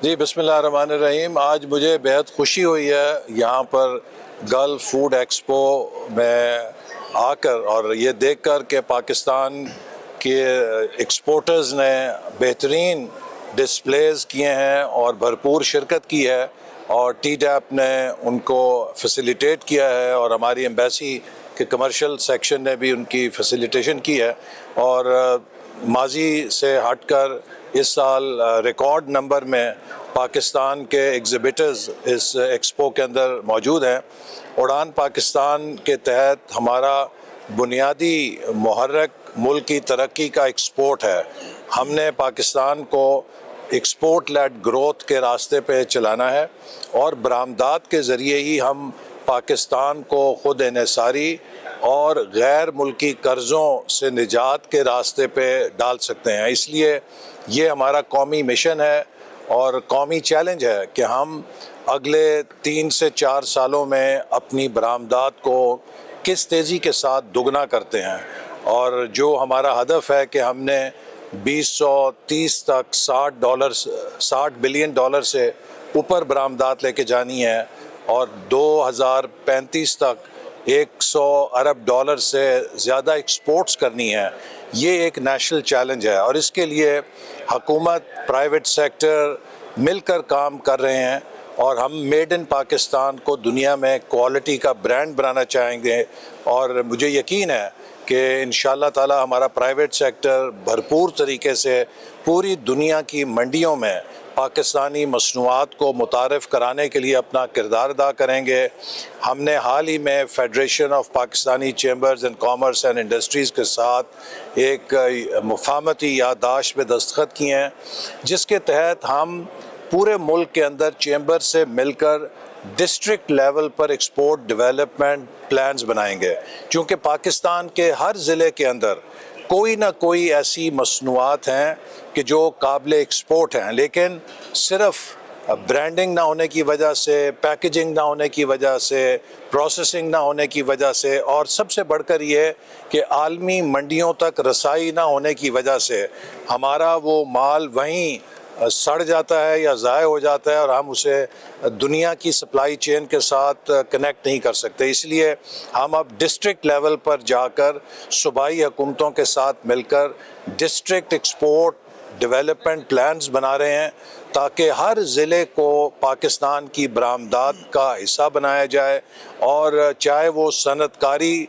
جی بسم اللہ الرحمن الرحیم. آج مجھے بہت خوشی ہوئی ہے یہاں پر گلف فوڈ ایکسپو میں آ کر اور یہ دیکھ کر کہ پاکستان کے ایکسپورٹرز نے بہترین ڈسپلیز کیے ہیں اور بھرپور شرکت کی ہے، اور ٹی ڈیپ نے ان کو فیسیلیٹیٹ کیا ہے، اور ہماری ایمبیسی کے کمرشل سیکشن نے بھی ان کی فیسیلیٹیشن کی ہے. اور ماضی سے ہٹ کر اس سال ریکارڈ نمبر میں پاکستان کے ایگزیبٹرز اس ایکسپو کے اندر موجود ہیں. اڑان پاکستان کے تحت ہمارا بنیادی محرک ملک کی ترقی کا ایکسپورٹ ہے. ہم نے پاکستان کو ایکسپورٹ لیڈ گروتھ کے راستے پہ چلانا ہے، اور برآمدات کے ذریعے ہی ہم پاکستان کو خود انحصاری اور غیر ملکی قرضوں سے نجات کے راستے پہ ڈال سکتے ہیں. اس لیے یہ ہمارا قومی مشن ہے اور قومی چیلنج ہے کہ ہم اگلے 3 سے 4 سالوں میں اپنی برآمدات کو کس تیزی کے ساتھ دگنا کرتے ہیں. اور جو ہمارا ہدف ہے کہ ہم نے 2030 تک $60 بلین سے اوپر برآمدات لے کے جانی ہے، اور 2035 تک $100 ارب سے زیادہ ایکسپورٹس کرنی ہے. یہ ایک نیشنل چیلنج ہے، اور اس کے لیے حکومت، پرائیویٹ سیکٹر مل کر کام کر رہے ہیں، اور ہم میڈ ان پاکستان کو دنیا میں کوالٹی کا برانڈ بنانا چاہیں گے. اور مجھے یقین ہے کہ انشاءاللہ تعالی ہمارا پرائیویٹ سیکٹر بھرپور طریقے سے پوری دنیا کی منڈیوں میں پاکستانی مصنوعات کو متعارف کرانے کے لیے اپنا کردار ادا کریں گے. ہم نے حال ہی میں federation of Pakistani chambers and commerce and industries کے ساتھ ایک مفاہمتی یادداشت پہ دستخط کیے ہیں، جس کے تحت ہم پورے ملک کے اندر چیمبر سے مل کر ڈسٹرکٹ لیول پر ایکسپورٹ ڈیولپمنٹ پلانز بنائیں گے. چونکہ پاکستان کے ہر ضلع کے اندر کوئی نہ کوئی ایسی مصنوعات ہیں کہ جو قابل ایکسپورٹ ہیں، لیکن صرف برانڈنگ نہ ہونے کی وجہ سے، پیکیجنگ نہ ہونے کی وجہ سے، پروسیسنگ نہ ہونے کی وجہ سے، اور سب سے بڑھ کر یہ کہ عالمی منڈیوں تک رسائی نہ ہونے کی وجہ سے ہمارا وہ مال وہیں سڑ جاتا ہے یا ضائع ہو جاتا ہے، اور ہم اسے دنیا کی سپلائی چین کے ساتھ کنیکٹ نہیں کر سکتے. اس لیے ہم اب ڈسٹرکٹ لیول پر جا کر صوبائی حکومتوں کے ساتھ مل کر ڈسٹرکٹ ایکسپورٹ ڈیولپمنٹ پلانز بنا رہے ہیں، تاکہ ہر ضلع کو پاکستان کی برآمدات کا حصہ بنایا جائے. اور چاہے وہ صنعت کاری،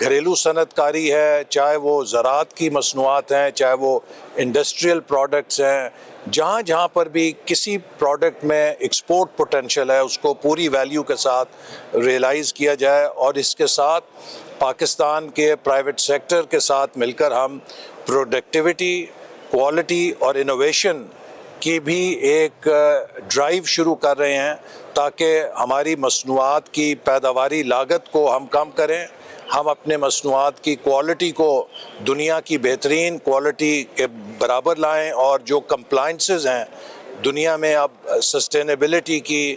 گھریلو صنعت کاری ہے، چاہے وہ زراعت کی مصنوعات ہیں، چاہے وہ انڈسٹریل پروڈکٹس ہیں، جہاں جہاں پر بھی کسی پروڈکٹ میں ایکسپورٹ پوٹینشیل ہے اس کو پوری ویلیو کے ساتھ ریئلائز کیا جائے. اور اس کے ساتھ پاکستان کے پرائیویٹ سیکٹر کے ساتھ مل کر ہم پروڈکٹیوٹی، کوالٹی اور انوویشن کی بھی ایک ڈرائیو شروع کر رہے ہیں، تاکہ ہماری مصنوعات کی پیداواری لاگت کو ہم کم کریں، ہم اپنے مصنوعات کی کوالٹی کو دنیا کی بہترین کوالٹی کے برابر لائیں، اور جو کمپلائنسز ہیں دنیا میں اب سسٹینیبلٹی کی،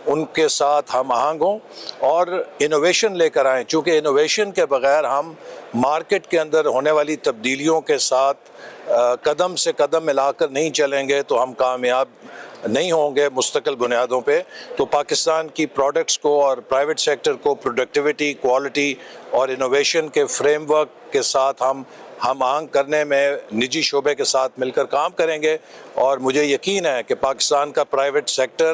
ان کے ساتھ ہم آہنگ ہوں اور انوویشن لے کر آئیں. چونکہ انوویشن کے بغیر ہم مارکیٹ کے اندر ہونے والی تبدیلیوں کے ساتھ قدم سے قدم ملا کر نہیں چلیں گے تو ہم کامیاب نہیں ہوں گے مستقل بنیادوں پہ. تو پاکستان کی پروڈکٹس کو اور پرائیویٹ سیکٹر کو پروڈکٹیوٹی، کوالٹی اور انوویشن کے فریم ورک کے ساتھ ہم آہنگ کرنے میں نجی شعبے کے ساتھ مل کر کام کریں گے. اور مجھے یقین ہے کہ پاکستان کا پرائیویٹ سیکٹر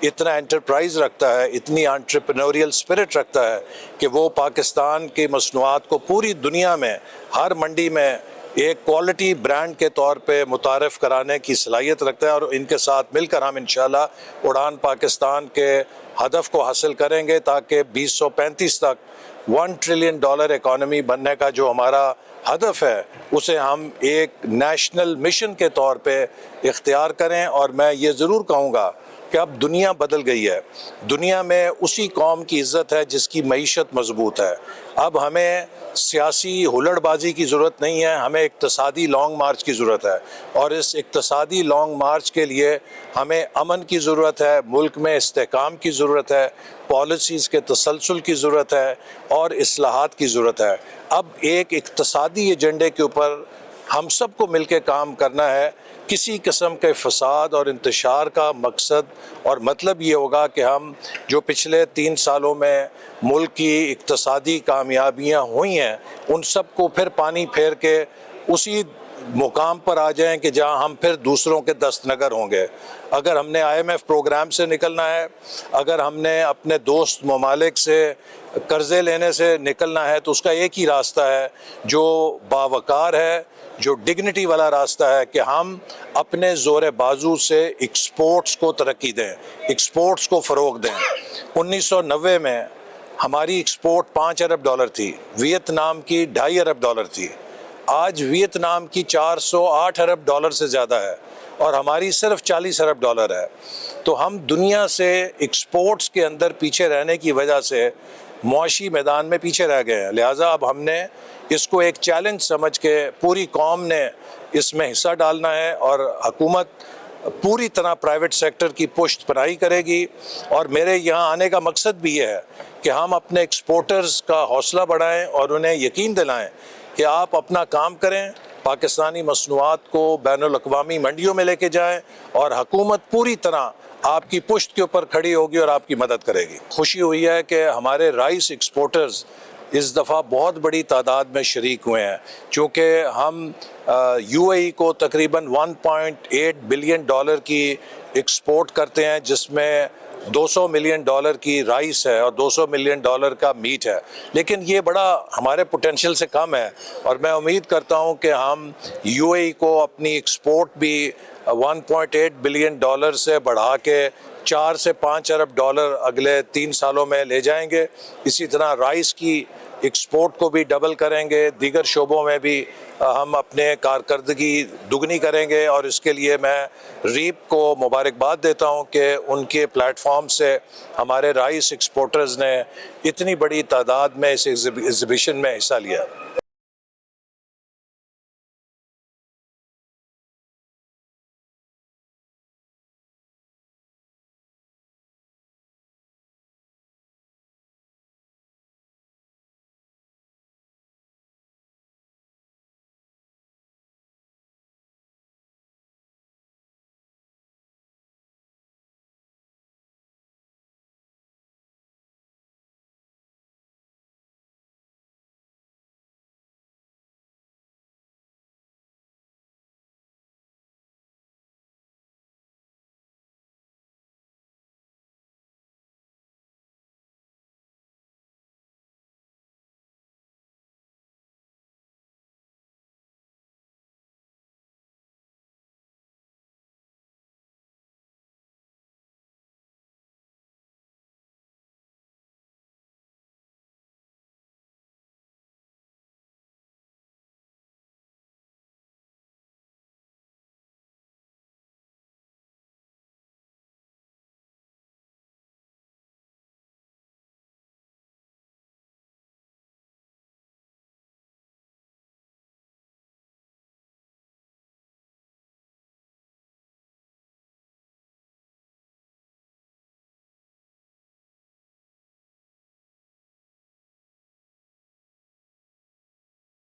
اتنا انٹرپرائز رکھتا ہے، اتنی انٹرپرینوریل اسپرٹ رکھتا ہے کہ وہ پاکستان کی مصنوعات کو پوری دنیا میں ہر منڈی میں ایک کوالٹی برانڈ کے طور پہ متعارف کرانے کی صلاحیت رکھتا ہے. اور ان کے ساتھ مل کر ہم انشاءاللہ اڑان پاکستان کے ہدف کو حاصل کریں گے، تاکہ 2035 تک $1 ٹریلین اکانومی بننے کا جو ہمارا ہدف ہے اسے ہم ایک نیشنل مشن کے طور پہ اختیار کریں. اور میں یہ ضرور کہوں گا کہ اب دنیا بدل گئی ہے، دنیا میں اسی قوم کی عزت ہے جس کی معیشت مضبوط ہے. اب ہمیں سیاسی ہلڑ بازی کی ضرورت نہیں ہے، ہمیں اقتصادی لانگ مارچ کی ضرورت ہے. اور اس اقتصادی لانگ مارچ کے لیے ہمیں امن کی ضرورت ہے، ملک میں استحکام کی ضرورت ہے، پالیسیز کے تسلسل کی ضرورت ہے، اور اصلاحات کی ضرورت ہے. اب ایک اقتصادی ایجنڈے کے اوپر ہم سب کو مل کے کام کرنا ہے. کسی قسم کے فساد اور انتشار کا مقصد اور مطلب یہ ہوگا کہ ہم جو پچھلے 3 سالوں میں ملک کی اقتصادی کامیابیاں ہوئی ہیں ان سب کو پھر پانی پھیر کے اسی مقام پر آ جائیں کہ جہاں ہم پھر دوسروں کے دست نگر ہوں گے. اگر ہم نے IMF پروگرام سے نکلنا ہے، اگر ہم نے اپنے دوست ممالک سے قرضے لینے سے نکلنا ہے تو اس کا ایک ہی راستہ ہے جو باوقار ہے، جو ڈگنیٹی والا راستہ ہے کہ ہم اپنے زور بازو سے ایکسپورٹس کو ترقی دیں، ایکسپورٹس کو فروغ دیں. 1990 میں ہماری ایکسپورٹ $5 ارب تھی، ویتنام کی $2.5 ارب تھی. آج ویتنام کی $408 ارب سے زیادہ ہے اور ہماری صرف $40 ارب ہے. تو ہم دنیا سے ایکسپورٹس کے اندر پیچھے رہنے کی وجہ سے معاشی میدان میں پیچھے رہ گئے ہیں. لہٰذا اب ہم نے اس کو ایک چیلنج سمجھ کے پوری قوم نے اس میں حصہ ڈالنا ہے اور حکومت پوری طرح پرائیویٹ سیکٹر کی پشت پناہی کرے گی. اور میرے یہاں آنے کا مقصد بھی یہ ہے کہ ہم اپنے ایکسپورٹرز کا حوصلہ بڑھائیں اور انہیں یقین دلائیں کہ آپ اپنا کام کریں، پاکستانی مصنوعات کو بین الاقوامی منڈیوں میں لے کے جائیں اور حکومت پوری طرح آپ کی پشت کے اوپر کھڑی ہوگی اور آپ کی مدد کرے گی. خوشی ہوئی ہے کہ ہمارے رائس ایکسپورٹرز اس دفعہ بہت بڑی تعداد میں شریک ہوئے ہیں، چونکہ ہم UAE کو تقریباً $1.8 بلین کی ایکسپورٹ کرتے ہیں، جس میں $200 ملین کی رائس ہے اور $200 ملین کا میٹ ہے. لیکن یہ بڑا ہمارے پوٹینشیل سے کم ہے اور میں امید کرتا ہوں کہ ہم UAE کو اپنی ایکسپورٹ بھی $1.8 بلین سے بڑھا کے $4 سے $5 ارب اگلے 3 سالوں میں لے جائیں گے. اسی طرح رائس کی ایکسپورٹ کو بھی ڈبل کریں گے، دیگر شعبوں میں بھی ہم اپنے کارکردگی دگنی کریں گے. اور اس کے لیے میں ریپ کو مبارکباد دیتا ہوں کہ ان کے پلیٹ فارم سے ہمارے رائس ایکسپورٹرز نے اتنی بڑی تعداد میں اس ایگزیبیشن میں حصہ لیا.